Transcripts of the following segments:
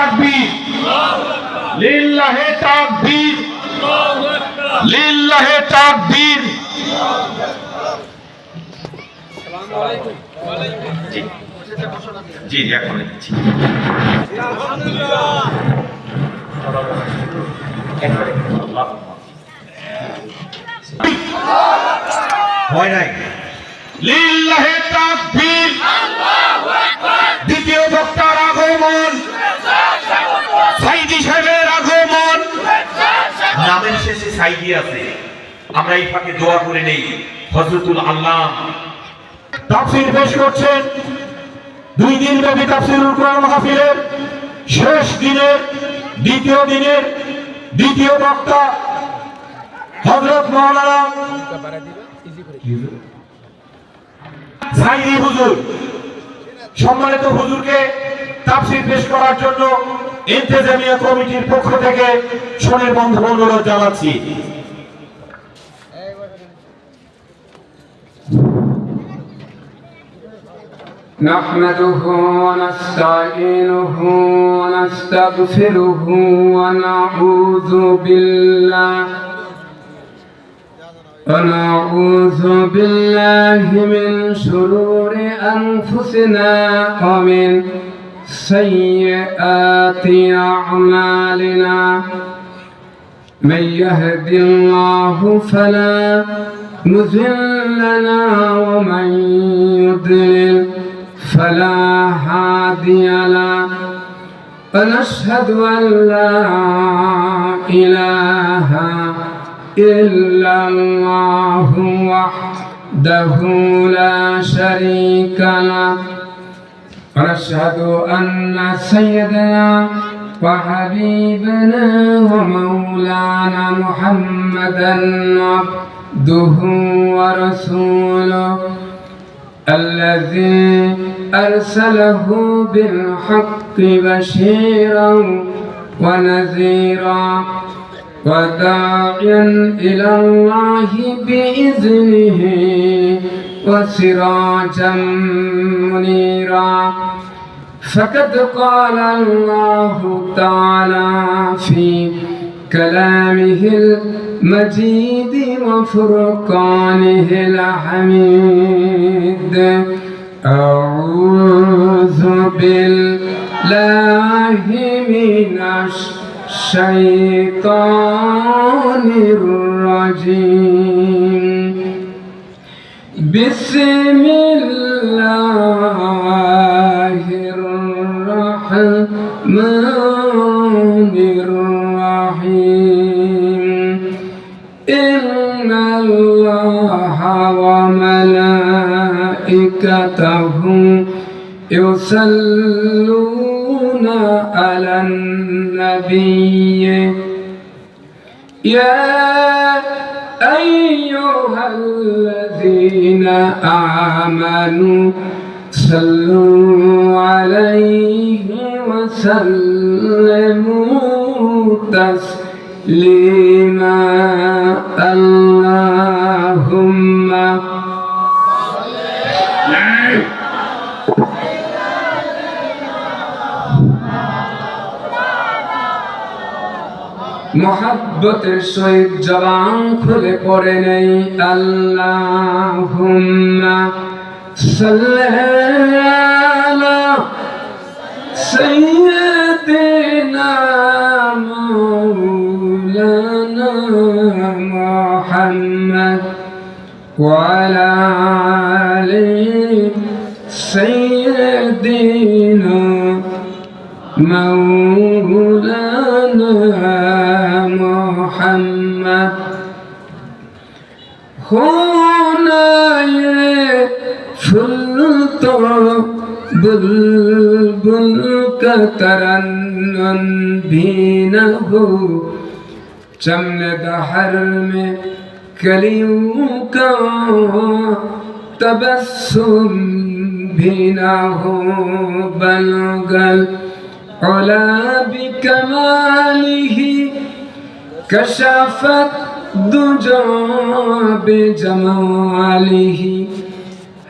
তাকবীর, লিল্লাহি তাকবীর, লিল্লাহি তাকবীর। জি জি এখন দিচ্ছি। হয় নাই। লিল্লাহি তাকবীর। দ্বিতীয় বক্তার আগমন, সাইদি সাহেবের আগমন। নামের শেষে সাইদি আছে, আমরা এই ফাঁকে দোয়া করে নেই। হযরতুল আল্লাহ তাফসীর পেশ করছেন। 2 দিন ব্যাপী তাফসীরুল কুরআন মাহফিলের শেষ দিনের দ্বিতীয় দিনের দ্বিতীয় বক্তা হযরত মাওলানা সাইদি হুজুর। সম্মানিত হুজুরকে তাফসীর পেশ করার জন্য ইন্তেজামিয়া কমিটির পক্ষ থেকে সোনের বন্ধ অনুরোধ জানাচ্ছি। نحمده ونستعينه ونستغفره ونعوذ بالله من شرور أنفسنا ومن سيئات أعمالنا. من يهد الله فلا مضل له ومن يضلل فلا هادي له. ونشهد أن لا إله إلا الله وحده لا شريك له. ونشهد أن سيدنا وحبيبنا ومولانا محمدا عبده ورسوله الذي أرسله بالحق بشيرا ونذيرا وداعيا إلى الله بإذنه وسراجا منيرا. فقد قال الله تعالى في كلامه المجيد وفرقانه الحميد: أعوذ بالله من الشيطان الرجيم. بسم الله الرحمن الرحيم. إن الله وملائكته يصلون على النبي يا أيها الذين آمنوا صلوا عليه وسلموا تسليما. اللهم मोहब्बतेर सहित जबान खुले पड़े नहीं अल्लाहुम्मा सल्ली अला सय्यिदिना मौलाना मुहम्मद व अला आलि सय्यिदिना मौलाना मुहम्मद. होना ये फूल तो बुलबुल का तरन्नुम भी न हो, चमन दहर में कलियों का तबस्सुम भी न हो. बलगल उला बिकमालिही कशफत दुजा बिजमालिही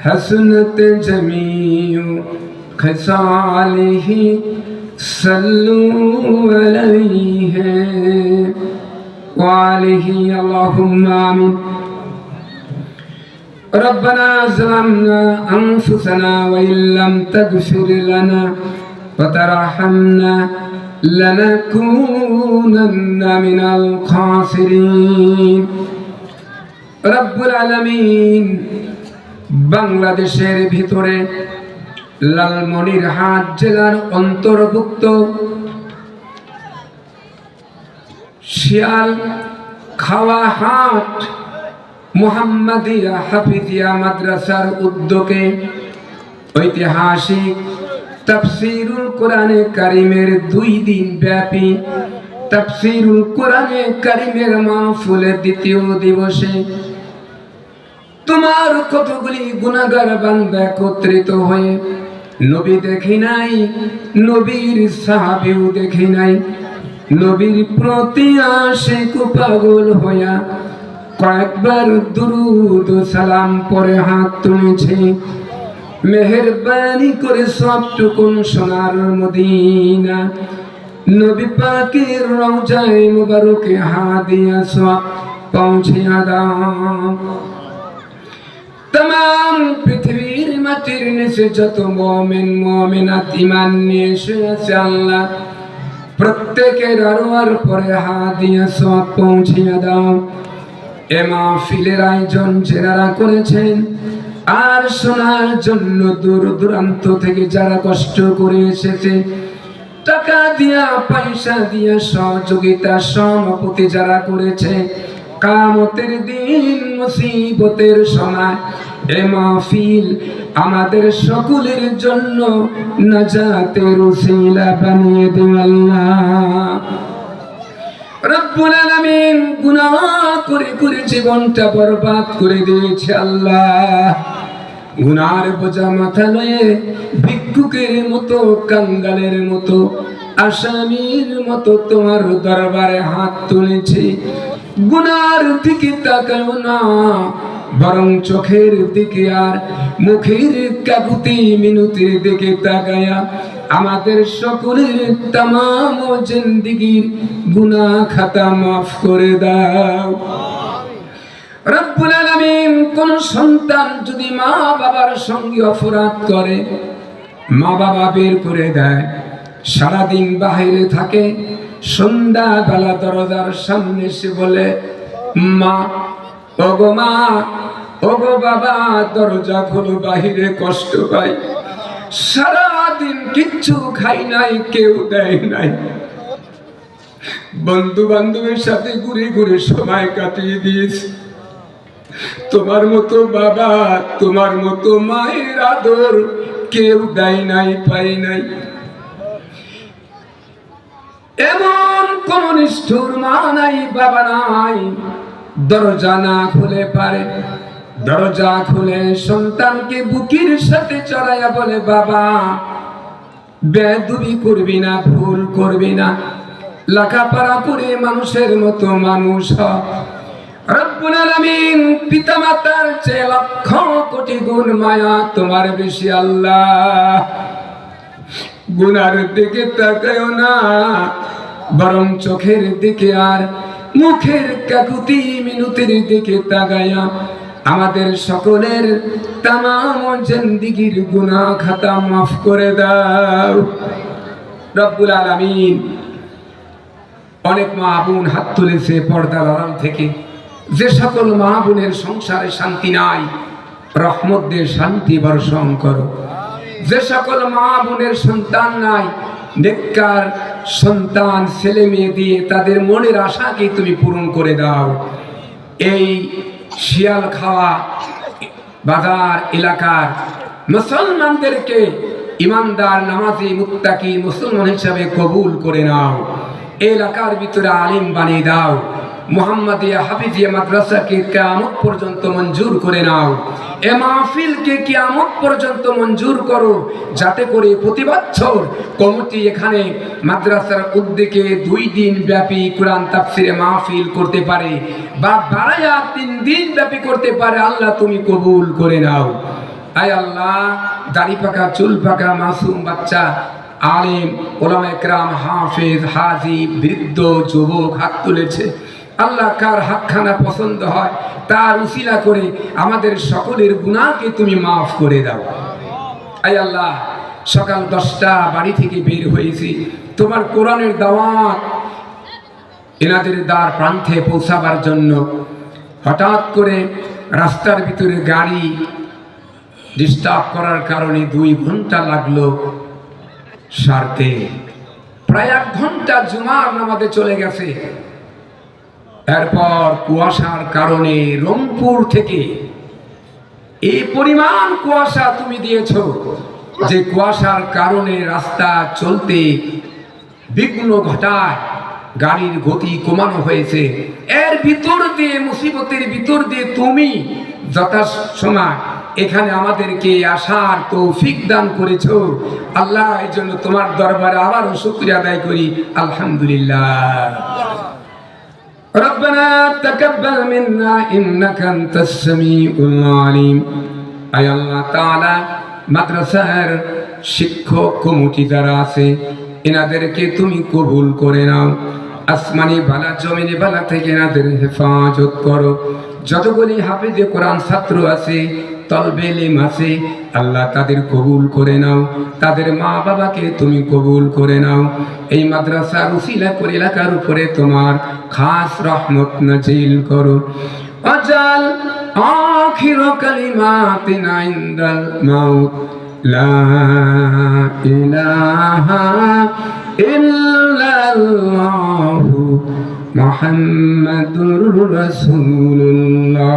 हसनत जमीउ खसालिही صلوا عليه وعليه اللهم آمين ربنا ظلمنا أنفسنا وإن لم تغفر لنا وترحمنا لنكونن من الخاسرين রব্বুল আলামিন বাংলাদেশের ভিতরে লালমনিরহাট জেলার অন্তর্ভুক্ত শিয়াল খাওয়া হাট মুহাম্মাদিয়া হাফিজিয়া মাদ্রাসার উদ্যোগে ঐতিহাসিক তাফসীরুল কোরআনে কারীমের 2 দিন ব্যাপী তাফসীরুল কোরআনে কারীমের মাহফিলের দ্বিতীয় দিবসে তোমার কতগুলি গুনাহগার বান্দা একত্রিত হয়ে নবী দেখি নাই, নবীর সাহাবীও দেখি নাই, নবীর প্রতি আশিক পাগল হইয়া কয়েকবার দুরূদ ও সালাম পরে হাত তুলেছে। মেহেরবানি করে সবটুকুন সোনার মদিনা নবী পাকের রওজায়ে মুবারকে হাদিয়া সওয়াব পৌঁছিয়া দাও। तमाम পৃথিবীর মাটির নিচে যত মুমিন মুমিনাত ঈমান নিয়ে এসেছে আল্লাহ প্রত্যেকের আরওয়ার পরে হাদিয়া সওয়াব পৌঁছিয়া দাও। এ মাহফিলের আয়োজন যারা করেছেন আর শোনার জন্য দূর দূরান্ত থেকে যারা কষ্ট করে এসেছে, টাকা দিয়া পয়সা দিয়া সহযোগিতা সমাপতি যারা করেছে, কিয়ামতের দিন মুসিবতের সময় এ মাহফিল আমাদের সকলের জন্য নাজাতের উসিলা বানিয়ে দিন আল্লাহ। রব্বুল আলামিন গুনাহ করে করে জীবনটা বরবাদ করে দিয়েছে আল্লাহ। গুনার বোঝা মাথা লয়ে ভিক্ষুকের মতো কাঙ্গালের মতো আসামির মতো তোমার দরবারে হাত তুলেছি। গুনার দিকে তাকাও না, বরং চোখের দিকে আর মুখের কাকুতি মিনতির দিকে তাকায়া আমাদের সকলের তামাম জিন্দেগীর গুনাহ খাতা মাফ করে দাও। রব্বুল আলামিন কোন সন্তান যদি মা বাবার সঙ্গে অপরাধ করে, মা বাবা বের করে দেয়, সারাদিন বাহিরে থাকে, সন্ধ্যা বেলা দরজার সামনে এসে বলে মা, ওগো মা, ওগো বাবা দরজা খোলো, বাহিরে কষ্ট পাই, সারাদিন কিচ্ছু খাই নাই, কেউ দেয় নাই, বন্ধু বান্ধবের সাথে ঘুরে ঘুরে সময় কাটিয়ে দিয়েছি, তোমার মতো বাবা, তোমার মতো মায়ের আদর কেউ দেয় নাই, পাই নাই। এমন কোন নিষ্ঠুর মা নাই, বাবা নাই, দরজা না খুলে পারে, দরজা খুলে সন্তানকে বুকের সাথে চড়াইয়া বলে বাবা বেয়াদবি করবি না, ভুল করবি না, লেখাপড়া করে মানুষের মতো মানুষ হ। রব্বুল আলামিন পিতামাতার চেয়ে লক্ষ কোটি গুণ মায়া তোমার বেশি আল্লাহ। গুনার দিকে তাকায়ও না, বরং চোখের দিকে আর মুখের কাকুতি মিনতির দিকে তাকায়া আমাদের সকলের তামাম জিন্দেগীর গুনাহ খাতা মাফ করে দাও। রব্বুল আলামিন অনেক মা বোন হাত তুলেছে পর্দার আড়াল থেকে, যে সকল মা বোনের সংসারে শান্তি নাই রহমত দিয়ে শান্তি বর্ষণ করো। যে সকল মা বোনের সন্তান নাই, নেককার সন্তান ছেলে মেয়ে দিয়ে তাদের মনের আশাকে তুমি পূরণ করে দাও। এই শিয়াল খাওয়া বাজার এলাকার মুসলমানদেরকে ইমানদার, নামাজি, মুত্তাকি মুসলমান হিসাবে কবুল করে নাও। এই এলাকার ভিতরে আলিম বানিয়ে দাও। মুহাম্মাদিয়া হাফিজিয়া মাদ্রাসাকে কিয়ামত পর্যন্ত মঞ্জুর করে নাও। এ মাহফিলকে কিয়ামত পর্যন্ত মঞ্জুর করো, যাতে করে প্রতি বছর কমিটি এখানে মাদ্রাসার উদ্যোগে 2 দিন ব্যাপী কোরআন তাফসিরে মাহফিল করতে পারে, বা বাড়ায়া 3 দিন ব্যাপী করতে পারে। আল্লাহ তুমি কবুল করে নাও। আয় আল্লাহ, দাড়ি পাকা চুল পাকা মাসুম বাচ্চা আলিম, ওলামা একরাম, হাফেজ, হাজি, বৃদ্ধ, যুবক হাত তুলেছে। আল্লাহ কার হাতখানা পছন্দ হয় তার উসিলা করে আমাদের সকলের গুনাহকে তুমি মাফ করে দাও। আয় আল্লাহ, সকাল 10টা বাড়ি থেকে বের হয়েছি তোমার কোরআনের দাওয়াত এনাদের দ্বার প্রান্তে পৌঁছাবার জন্য। হঠাৎ করে রাস্তার ভিতরে গাড়ি ডিস্টার্ব করার কারণে 2 ঘন্টা লাগলো সারতে। প্রায় 1 ঘন্টা জুমার নামাজে চলে গেছে। এরপর কুয়াশার কারণে রংপুর থেকে এই পরিমাণ কুয়াশা তুমি দিয়েছো যে কুয়াশার কারণে রাস্তা চলতে বিঘ্ন ঘটায়, গাড়ির গতি কমানো হয়েছে। এর ভিতর দিয়ে, মুসিবতের ভিতর দিয়ে তুমি যথাসময় এখানে আমাদেরকে আসার তৌফিক দান করেছো। আল্লাহ, এই জন্য তোমার দরবারে আবারও শুকরিয়া আদায় করি, আলহামদুলিল্লাহ। ربنا تقبل منا إنك أنت السميع العليم। আয় আল্লাহ তাআলা, মাদ্রাসার শিক্ষক কমিটি যারা আছে এনাদেরকে তুমি কবুল করে নাও। আসমানি বালা জমিনি বালা থেকে এনাদের হেফাজত করো। যতগুলি হাফেজে কোরআন ছাত্র আছে, তলবে ইলম আছে, আল্লাহ তাদের কবুল করে নাও। তাদের মা বাবাকে তুমি কবুল করে নাও। এই মাদ্রাসার উসিলা করে এলাকার উপরে তোমার খাস রহমত নাজিল করো। আজাল আখির কালিমাতিনা ইনদাল মাউত লা ইলাহা ইল্লাল্লাহু মুহাম্মাদুর রাসূলুল্লাহ।